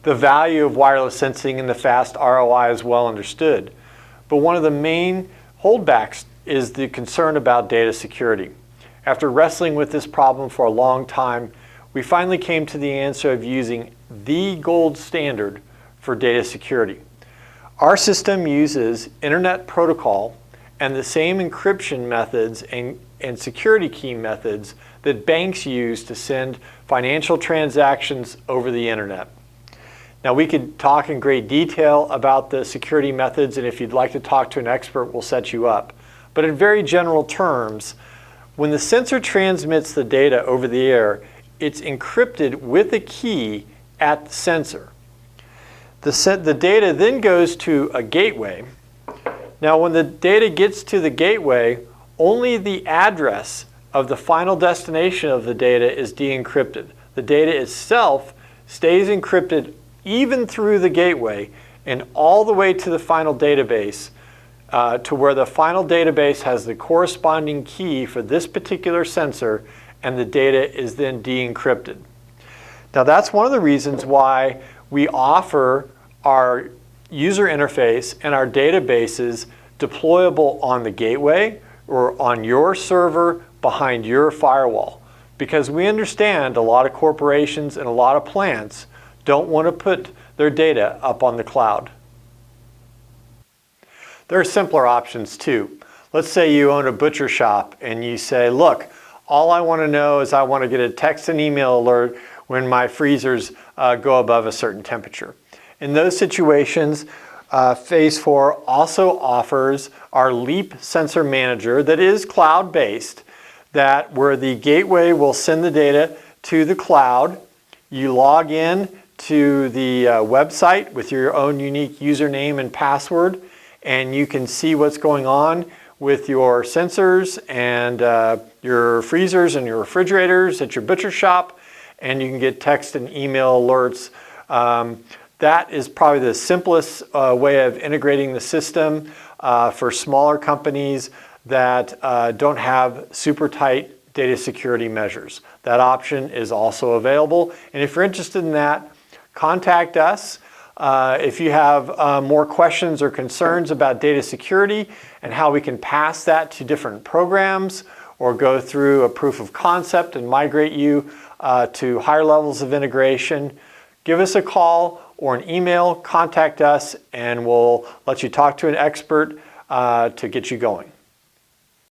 The value of wireless sensing and the fast ROI is well understood. But one of the main holdbacks is the concern about data security. After wrestling with this problem for a long time, we finally came to the answer of using the gold standard for data security. Our system uses Internet Protocol and the same encryption methods and security key methods that banks use to send financial transactions over the Internet. Now, we could talk in great detail about the security methods, and if you'd like to talk to an expert, we'll set you up. But in very general terms, when the sensor transmits the data over the air, it's encrypted with a key at the sensor. The data then goes to a gateway. Now, when the data gets to the gateway, only the address of the final destination of the data is de-encrypted. The data itself stays encrypted even through the gateway and all the way to the final database, to where the final database has the corresponding key for this particular sensor, and the data is then de-encrypted. Now, that's one of the reasons why we offer our user interface and our databases deployable on the gateway or on your server behind your firewall, because we understand a lot of corporations and a lot of plants don't want to put their data up on the cloud. There are simpler options too. Let's say you own a butcher shop and you say, look, all I want to know is I want to get a text and email alert when my freezers go above a certain temperature. In those situations, Phase 4 also offers our Leap Sensor Manager that is cloud-based, where the gateway will send the data to the cloud. You log in to the website with your own unique username and password, and you can see what's going on with your sensors and your freezers and your refrigerators at your butcher shop, and you can get text and email alerts. That is probably the simplest way of integrating the system for smaller companies that don't have super tight data security measures. That option is also available, and if you're interested in that, contact us. If you have more questions or concerns about data security and how we can pass that to different programs or go through a proof of concept and migrate you to higher levels of integration, give us a call or an email, contact us, and we'll let you talk to an expert to get you going.